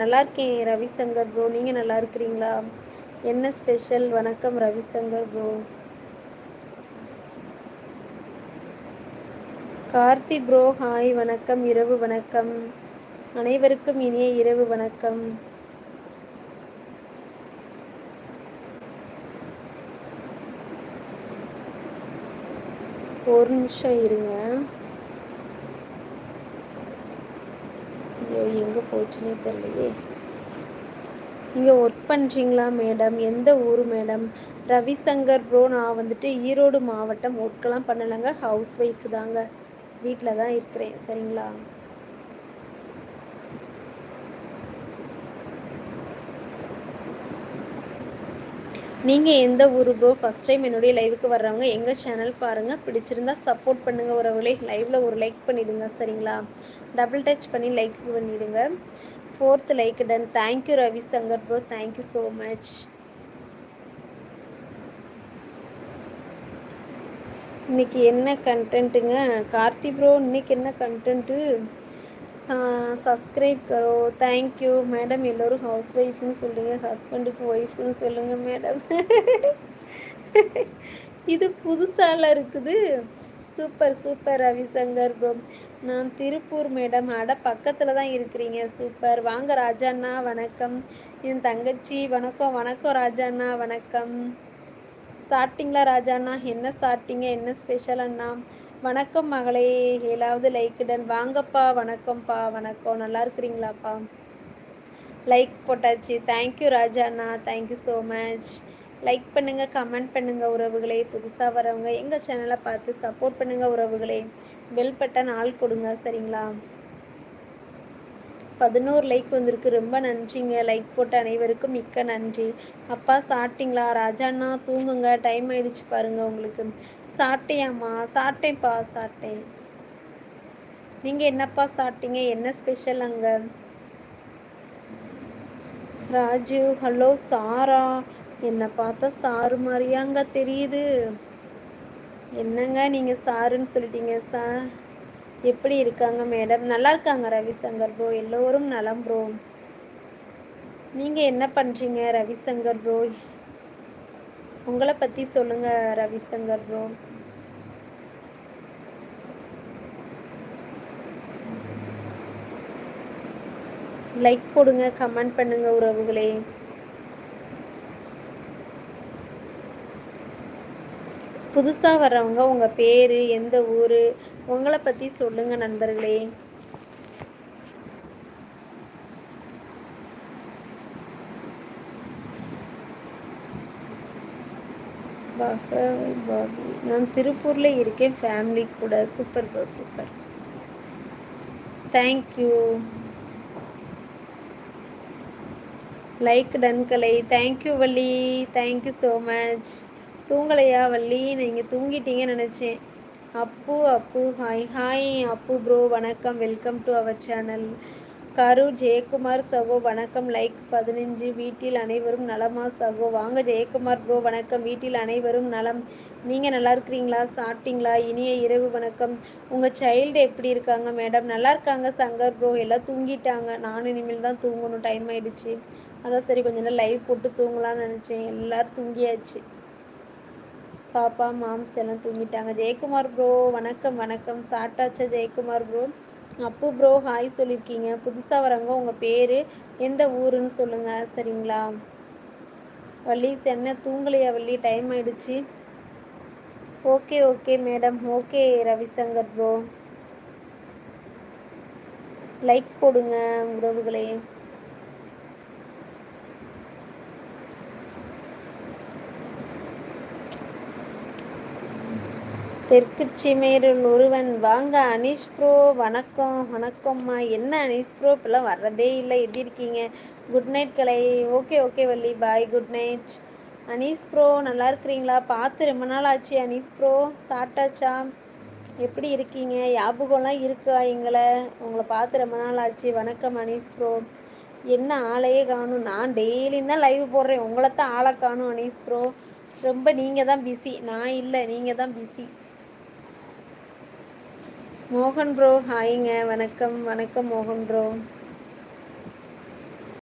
நல்லா இருக்கேன் ரவிசங்கர் ப்ரோ. நீங்கள் நல்லா இருக்கிறீங்களா? என்ன ஸ்பெஷல்? வணக்கம் Ravishankar bro. Karthi bro hi, வணக்கம், இரவு வணக்கம். அனைவருக்கும் இனிய இரவு வணக்கம். ஒரு நிமிஷம் இருங்க. ஐயோ எங்கே போச்சுன்னே தெரியலையே. நீங்கள் ஒர்க் பண்ணுறீங்களா மேடம்? எந்த ஊர் மேடம்? ரவிசங்கர் ப்ரோ, நான் வந்துட்டு ஈரோடு மாவட்டம். ஒர்க்கெல்லாம் பண்ணலைங்க, ஹவுஸ் ஒய்ஃப் தாங்க, வீட்டில் தான் இருக்கிறேன். சரிங்களா? நீங்கள் எந்த ஊர் ப்ரோ? ஃபஸ்ட் டைம் என்னுடைய லைவுக்கு வர்றவங்க எங்கள் சேனல் பாருங்கள், பிடிச்சிருந்தா சப்போர்ட் பண்ணுங்கள். உறவுகளே லைவில் ஒரு லைக் பண்ணிவிடுங்க. சரிங்களா? டபுள் டச் பண்ணி லைக் பண்ணிவிடுங்க. 4th like done. Thank you Ravishankar bro, thank you so much. இன்னைக்கு என்ன கண்டென்ட்டுங்க கார்த்தி ப்ரோ? இன்னைக்கு என்ன கண்டென்ட்டு? சப்ஸ்கிரைப் கரோ. Thank you madam. எல்லோரும் ஹவுஸ் ஒய்ஃப்னு சொல்லுங்க, ஹஸ்பண்டுக்கு ஒய்ஃப்னு சொல்லுங்க மேடம். இது புதுசால இருக்குது. Super super Ravishankar bro. நான் திருப்பூர் மேடம். அட பக்கத்தில் தான் இருக்கிறீங்க, சூப்பர். வாங்க ராஜாண்ணா, வணக்கம். என் தங்கச்சி வணக்கம். வணக்கம் ராஜாண்ணா, வணக்கம். சாப்பிட்டீங்களா ராஜாண்ணா? என்ன சாப்பிட்டீங்க? என்ன ஸ்பெஷல் அண்ணா? வணக்கம் மகளே. 7வது லைக் டன். வாங்கப்பா. வணக்கம்ப்பா, வணக்கம். நல்லா இருக்கிறீங்களாப்பா? லைக் போட்டாச்சு. தேங்க்யூ ராஜாண்ணா, தேங்க்யூ ஸோ மச். லைக் பண்ணுங்கள், கமெண்ட் பண்ணுங்கள் உறவுகளே. புதுசாக வரவங்க எங்கள் சேனலை பார்த்து சப்போர்ட் பண்ணுங்கள் உறவுகளே. பெல் பட்டன் ஆள் கொடுங்க. சரிங்களா? 11 லைக் வந்திருக்கு, ரொம்ப நன்றிங்க. லைக் போட்ட அனைவருக்கும் மிக்க நன்றி. அப்பா சாப்பிட்டீங்களா? ராஜாண்ணா தூங்குங்க, டைம் ஆயிடுச்சு பாருங்க உங்களுக்கு. சாப்பிட்டியாம்மா? சாப்பிட்டேன்ப்பா, சாப்பிட்டேன். நீங்கள் என்னப்பா சாப்பிட்டீங்க? என்ன ஸ்பெஷல் அங்கே? ராஜு ஹலோ. சாரா? என்னை பார்த்தா சாரு மாதிரியாங்க தெரியுது. என்னங்க நீங்கள் சாருன்னு சொல்லிட்டீங்க சார். எப்படி இருக்காங்க மேடம்? நல்லா இருக்காங்க ரவிசங்கர் ப்ரோ, எல்லோரும் நலம் ப்ரோ. நீங்கள் என்ன பண்ணுறீங்க ரவிசங்கர் ப்ரோ? உங்களை பற்றி சொல்லுங்கள் ரவிசங்கர் ப்ரோ. லைக் போடுங்க, கமெண்ட் பண்ணுங்க உறவுகளே. புதுசாக வர்றவங்க உங்கள் பேர், எந்த ஊர், உங்களை பற்றி சொல்லுங்கள் நண்பர்களே. நான் திருப்பூரில் இருக்கேன், ஃபேமிலி கூட. Super bro, super. Thank you. Like done Kalai. Thank you Valli, thank you so much. தூங்கலையா வள்ளி? நீங்கள் தூங்கிட்டீங்கன்னு நினச்சேன். Appu hi hi Appu bro, வணக்கம், welcome to our channel. Karur Jayakumar சகோ, வணக்கம். லைக் 15. வீட்டில் அனைவரும் நலமா சகோ? வாங்க ஜெயக்குமார் ப்ரோ, வணக்கம். வீட்டில் அனைவரும் நலம். நீங்கள் நல்லா இருக்கிறீங்களா? சாப்பிட்டீங்களா? இனிய இரவு வணக்கம். உங்கள் சைல்டு எப்படி இருக்காங்க மேடம்? நல்லா இருக்காங்க சங்கர் ப்ரோ. எல்லாம் தூங்கிட்டாங்க, நானும் இனிமேல் தான் தூங்கணும், டைம் ஆகிடுச்சு. அதான் சரி கொஞ்ச நேரம் லைவ் போட்டு தூங்கலான்னு நினச்சேன். எல்லோரும் தூங்கியாச்சு. பாப்பா மாம்ஸ் எல்லாம் தூங்கிட்டாங்க. ஜெயக்குமார் ப்ரோ வணக்கம், வணக்கம். சாப்பிட்டாச்சா ஜெயக்குமார் ப்ரோ? அப்பு ப்ரோ ஹாய் சொல்லியிருக்கீங்க. புதுசாக வரவங்க உங்கள் பேர், எந்த ஊருன்னு சொல்லுங்கள். சரிங்களா? வள்ளி என்ன தூங்கலையா வள்ளி? டைம் ஆயிடுச்சு. Okay okay madam, okay Ravishankar bro. Like போடுங்க உறவுகளே. தெற்கு சீமையில் ஒருவன். வாங்க அனீஷ் ப்ரோ, வணக்கம், வணக்கம்மா. என்ன அனீஷ் ப்ரோ இப்போல்லாம் வர்றதே இல்லை, எப்படி இருக்கீங்க? குட் நைட் கலை. ஓகே ஓகே வள்ளி, பாய், குட் நைட். அனீஷ் ப்ரோ நல்லா இருக்கிறீங்களா? பார்த்து ரொம்ப நாள் ஆச்சு அனீஷ் ப்ரோ. சாப்பிட்டாச்சா? எப்படி இருக்கீங்க? ஞாபகம்லாம் இருக்கா எங்களை? உங்களை பார்த்து ரொம்ப நாள் ஆச்சு. வணக்கம் அனீஷ் ப்ரோ. என்ன ஆளையே காணும்? நான் டெய்லியும் தான் லைவ் போடுறேன், உங்களை தான் ஆளை காணும் அனீஷ் ப்ரோ. ரொம்ப நீங்கள் தான் பிஸி, நான் இல்லை, நீங்கள் தான் பிஸி. மோகன் ப்ரோ ஹாய்ங்க, வணக்கம், வணக்கம் மோகன் ப்ரோ.